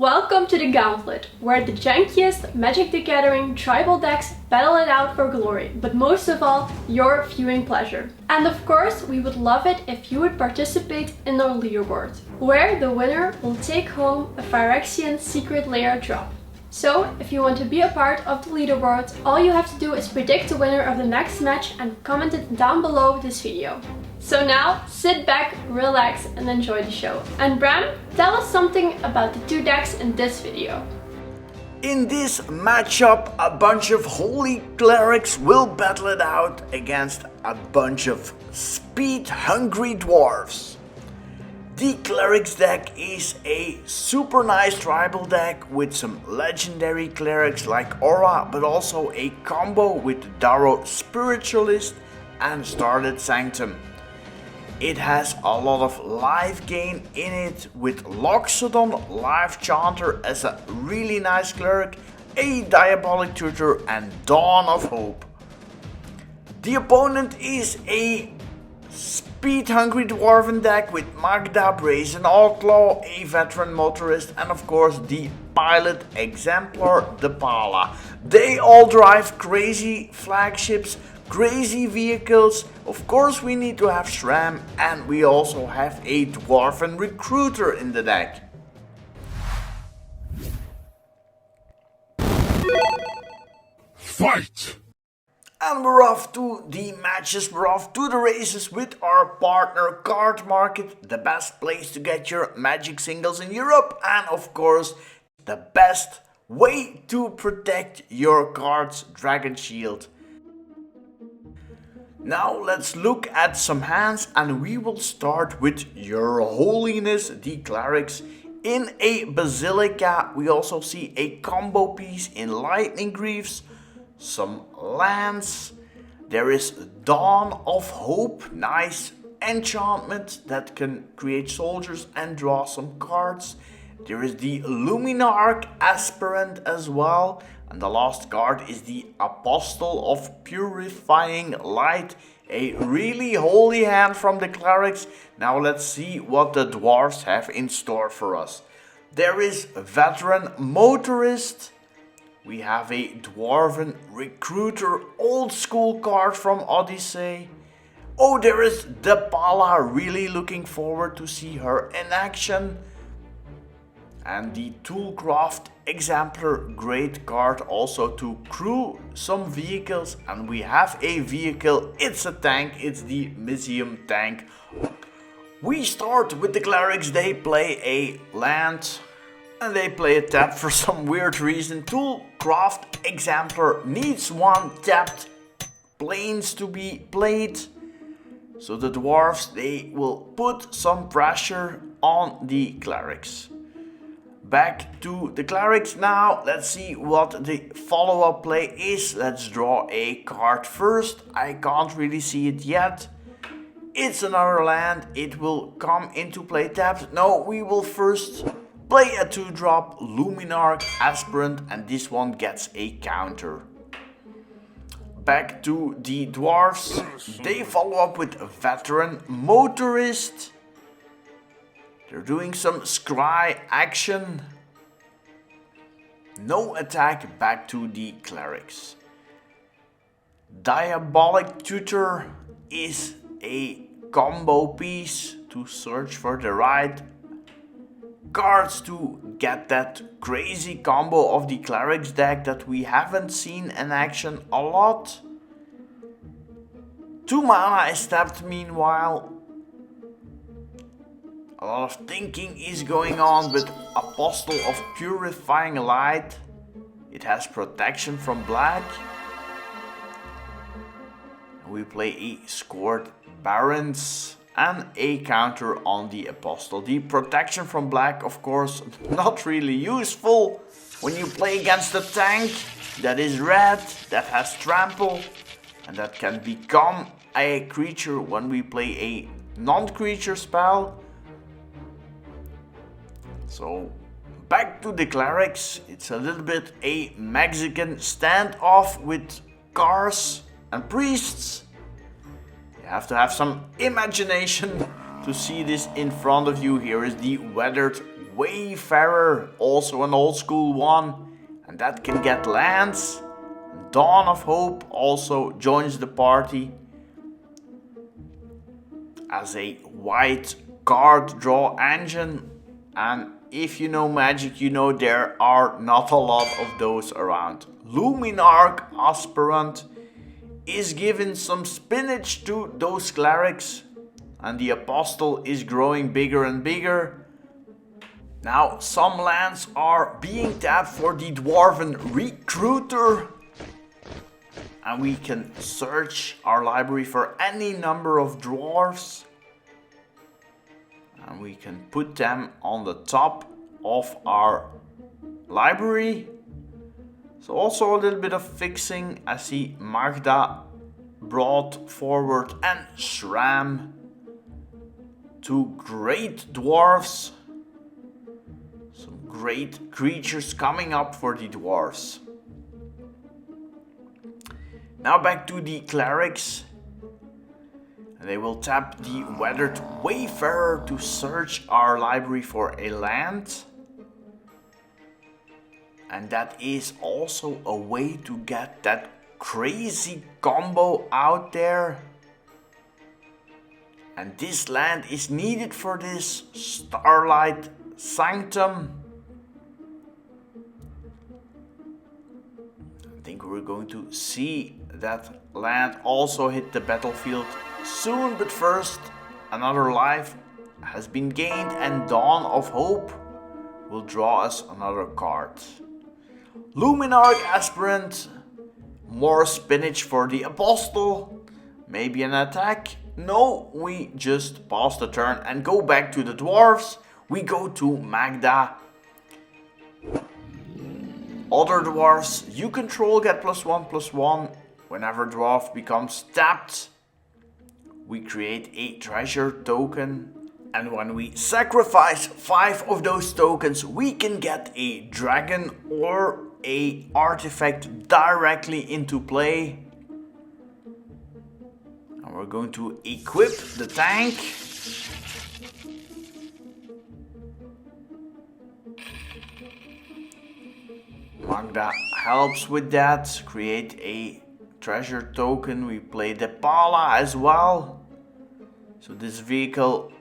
Welcome to the Gauntlet, where the jankiest Magic the Gathering tribal decks battle it out for glory, but most of all, your viewing pleasure. And of course, we would love it if you would participate in our leaderboard, where the winner will take home a Phyrexian Secret Lair drop. So, if you want to be a part of the leaderboard, all you have to do is predict the winner of the next match and comment it down below this video. So now, sit back, relax and enjoy the show. And Bram, tell us something about the two decks in this video. In this matchup, a bunch of holy clerics will battle it out against a bunch of speed-hungry dwarves. The Cleric's deck is a super nice tribal deck with some legendary clerics like Aura, but also a combo with Darrow Spiritualist and Starlit Sanctum. It has a lot of life gain in it with Loxodon, Life Chanter as a really nice cleric, a Diabolic Tutor and Dawn of Hope. The opponent is a speed-hungry dwarven deck with Magda, Brazen Outlaw, a Veteran Motorist and of course the Pilot Exemplar, the Pala. They all drive crazy flagships, crazy vehicles. Of course we need to have SRAM and we also have a Dwarven Recruiter in the deck. Fight! And we're off to the matches, we're off to the races with our partner CARDMARKET, the best place to get your Magic singles in Europe and of course the best way to protect your cards, Dragon Shield. Now let's look at some hands and we will start with Your Holiness the Clerics. In a Basilica we also see a combo piece in Lightning Greaves, some lands, there is Dawn of Hope, nice enchantment that can create soldiers and draw some cards. There is the Luminarch Aspirant as well. And the last card is the Apostle of Purifying Light, a really holy hand from the Clerics. Now let's see what the Dwarves have in store for us. There is Veteran Motorist. We have a Dwarven Recruiter, old school card from Odyssey. Oh, there is the Pala, really looking forward to see her in action. And the Toolcraft Exemplar, great card also to crew some vehicles. And we have a vehicle, it's a tank, it's the Museum Tank. We start with the Clerics, they play a land and they play a tap for some weird reason. Toolcraft Exemplar needs one tapped planes to be played. So the Dwarves, they will put some pressure on the Clerics. Back to the Clerics now, let's see what the follow-up play is. Let's draw a card first, I can't really see it yet. It's another land, it will come into play tapped. No, we will first play a 2-drop Luminarch Aspirant and this one gets a counter. Back to the Dwarves, they follow up with a Veteran Motorist. They're doing some scry action. No attack, back to the Clerics. Diabolic Tutor is a combo piece to search for the right cards to get that crazy combo of the Clerics deck that we haven't seen in action a lot. 2 mana is tapped meanwhile. A lot of thinking is going on with Apostle of Purifying Light. It has protection from black. We play a scored Barons and a counter on the Apostle. The protection from black, of course, not really useful when you play against a tank that is red, that has trample, and that can become a creature when we play a non-creature spell. So back to the Clerics, it's a little bit a Mexican standoff with cars and priests. You have to have some imagination to see this in front of you. Here is the Weathered Wayfarer, also an old school one, and that can get lands. Dawn of Hope also joins the party as a white card draw engine, and if you know Magic, you know there are not a lot of those around. Luminarch Aspirant is giving some spinach to those clerics, and the Apostle is growing bigger and bigger. Now some lands are being tapped for the Dwarven Recruiter, and we can search our library for any number of dwarves, and we can put them on the top of our library. So also a little bit of fixing. I see Magda brought forward and Shram, two great dwarves, some great creatures coming up for the dwarves. Now back to the clerics. They will tap the Weathered Wayfarer to search our library for a land. And that is also a way to get that crazy combo out there. And this land is needed for this Starlight Sanctum. I think we're going to see that land also hit the battlefield soon, but first another life has been gained and Dawn of Hope will draw us another card. Luminarch Aspirant, more spinach for the Apostle, maybe an attack. No, we just pass the turn and go back to the dwarves. We go to Magda. Other dwarves you control get +1/+1 whenever dwarf becomes tapped. We create a treasure token, and when we sacrifice 5 of those tokens, we can get a dragon or a artifact directly into play. And we're going to equip the tank. Magda helps with that. Create a treasure token. We play the Pala as well. So this vehicle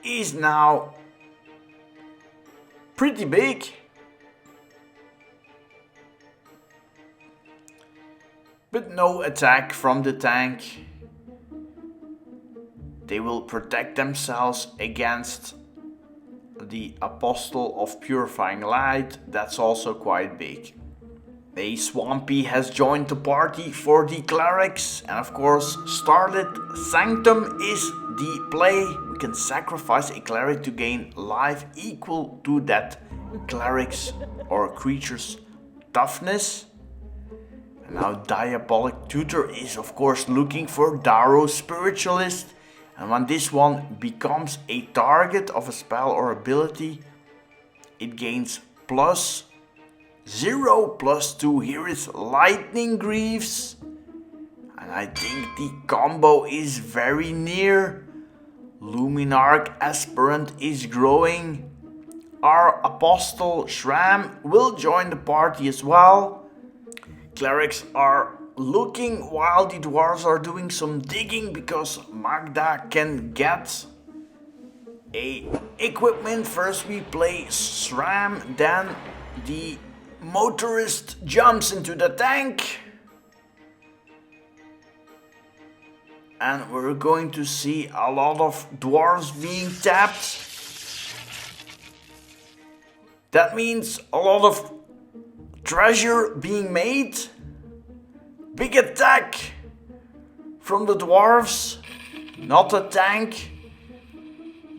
is now pretty big. But no attack from the tank. They will protect themselves against the Apostle of Purifying Light. That's also quite big. A Swampy has joined the party for the clerics, and of course Starlit Sanctum is the play. We can sacrifice a cleric to gain life equal to that cleric's or creature's toughness. And now Diabolic Tutor is of course looking for Darrow Spiritualist, and when this one becomes a target of a spell or ability, it gains +0/+2. Here is Lightning Greaves, and I think the combo is very near. Luminarch Aspirant is growing. Our Apostle Shram will join the party as well. Clerics are looking while the dwarves are doing some digging, because Magda can get a equipment. First we play Shram, then the motorist jumps into the tank, and we're going to see a lot of dwarves being tapped. That means a lot of treasure being made. Big attack from the dwarves, not a tank.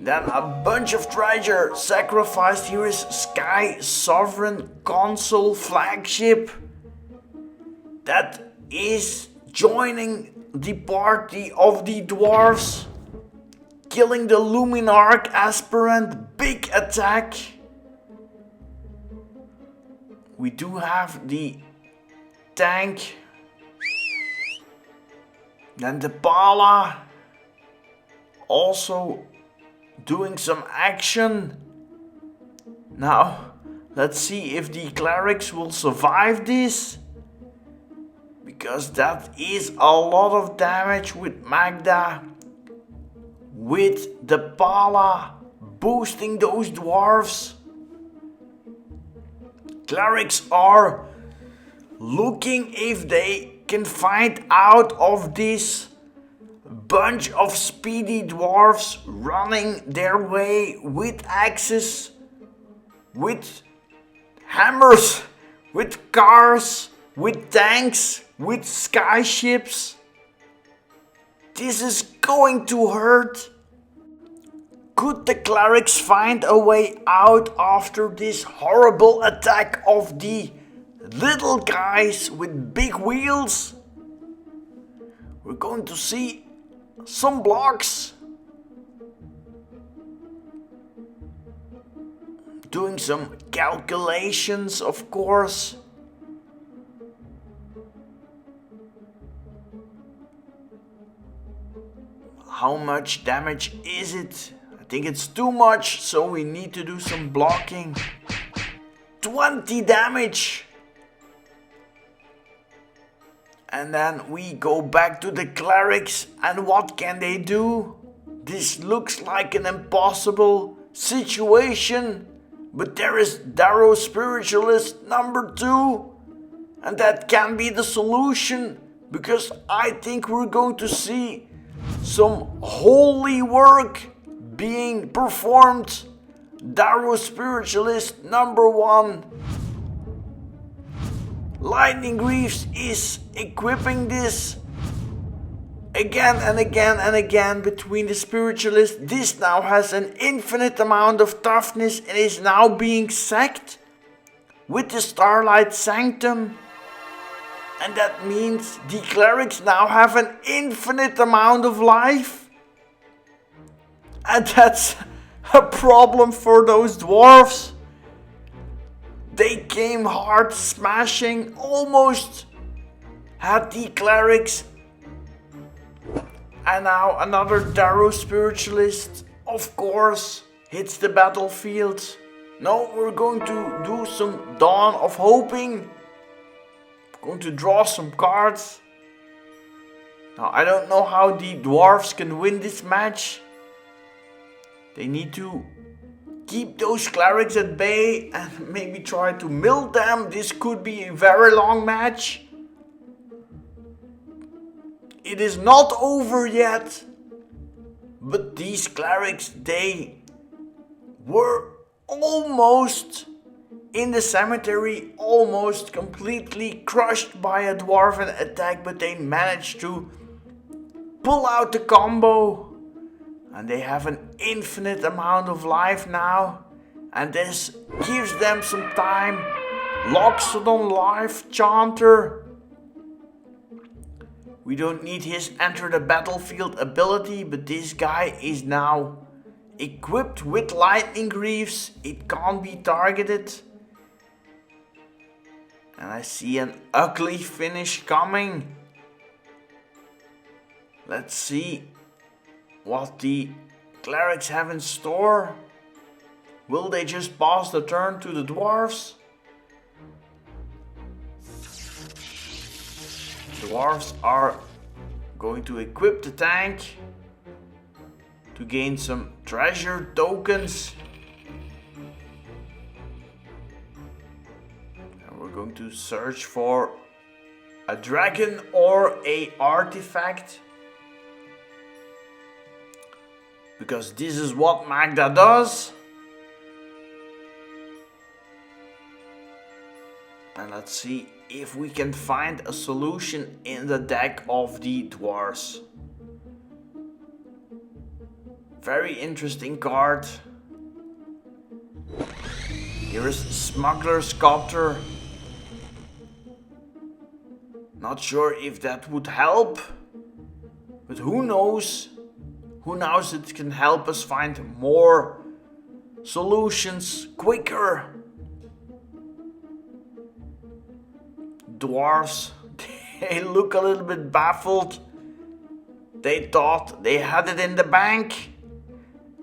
Then a bunch of treasure sacrificed. Here is Sky Sovereign Console Flagship. That is joining the party of the dwarves. Killing the Luminarch Aspirant. Big attack. We do have the tank. Then the Pala also doing some action. Now, let's see if the clerics will survive this. Because that is a lot of damage with Magda. With the Pala boosting those dwarves. Clerics are looking if they can find out of this bunch of speedy dwarves running their way with axes, with hammers, with cars, with tanks, with skyships. This is going to hurt. Could the clerics find a way out after this horrible attack of the little guys with big wheels? We're going to see some blocks. Doing some calculations, of course. How much damage is it? I think it's too much, so we need to do some blocking. 20 damage! And then we go back to the clerics, and what can they do? This looks like an impossible situation, but there is Darrow Spiritualist number 2, and that can be the solution, because I think we're going to see some holy work being performed. Darrow Spiritualist number 1. Lightning Greaves is equipping this again and again and again between the Spiritualists. This now has an infinite amount of toughness and is now being sacked with the Starlight Sanctum. And that means the clerics now have an infinite amount of life. And that's a problem for those dwarves. They came hard smashing, almost had the clerics. And now another Darrow Spiritualist, of course, hits the battlefield. No, we're going to do some Dawn of Hoping. Going to draw some cards. Now I don't know how the dwarves can win this match. They need to keep those clerics at bay and maybe try to mill them. This could be a very long match. It is not over yet. But these clerics, they were almost in the cemetery, almost completely crushed by a dwarven attack, but they managed to pull out the combo. And they have an infinite amount of life now. And this gives them some time. Loxodon Life Chanter. We don't need his enter the battlefield ability, but this guy is now equipped with Lightning Greaves. It can't be targeted. And I see an ugly finish coming. Let's see what the clerics have in store. Will they just pass the turn to the dwarves? Dwarves are going to equip the tank to gain some treasure tokens. And we're going to search for a dragon or a artifact. Because this is what Magda does. And let's see if we can find a solution in the deck of the dwarves. Very interesting card. Here is Smuggler's Copter. Not sure if that would help. But who knows? Who knows, it can help us find more solutions quicker. Dwarves, they look a little bit baffled. They thought they had it in the bank.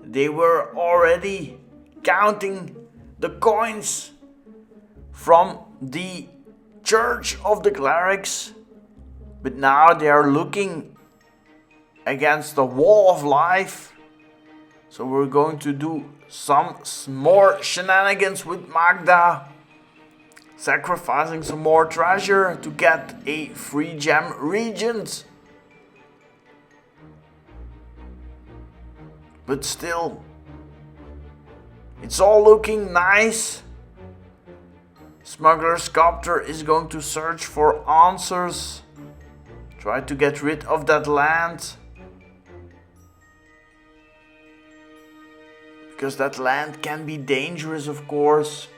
They were already counting the coins from the Church of the Clerics. But now they are looking against the wall of life. So we're going to do some more shenanigans with Magda. Sacrificing some more treasure to get a free gem regent. But still, it's all looking nice. Smuggler Sculptor is going to search for answers. Try to get rid of that land. Because that land can be dangerous, of course.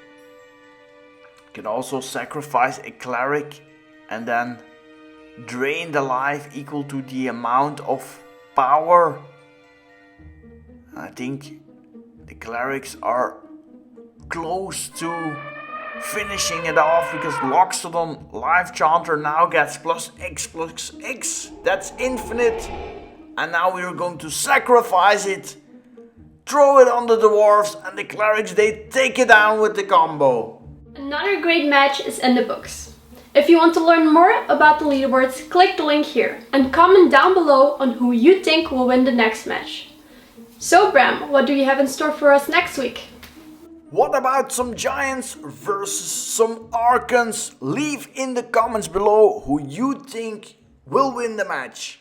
You can also sacrifice a cleric and then drain the life equal to the amount of power. I think the clerics are close to finishing it off, because Loxodon Life Chanter now gets +X+X. That's infinite. And now we are going to sacrifice it, throw it on the dwarves, and the clerics, they take it down with the combo. Another great match is in the books. If you want to learn more about the leaderboards, click the link here and comment down below on who you think will win the next match. So Bram, what do you have in store for us next week? What about some giants versus some archons? Leave in the comments below who you think will win the match.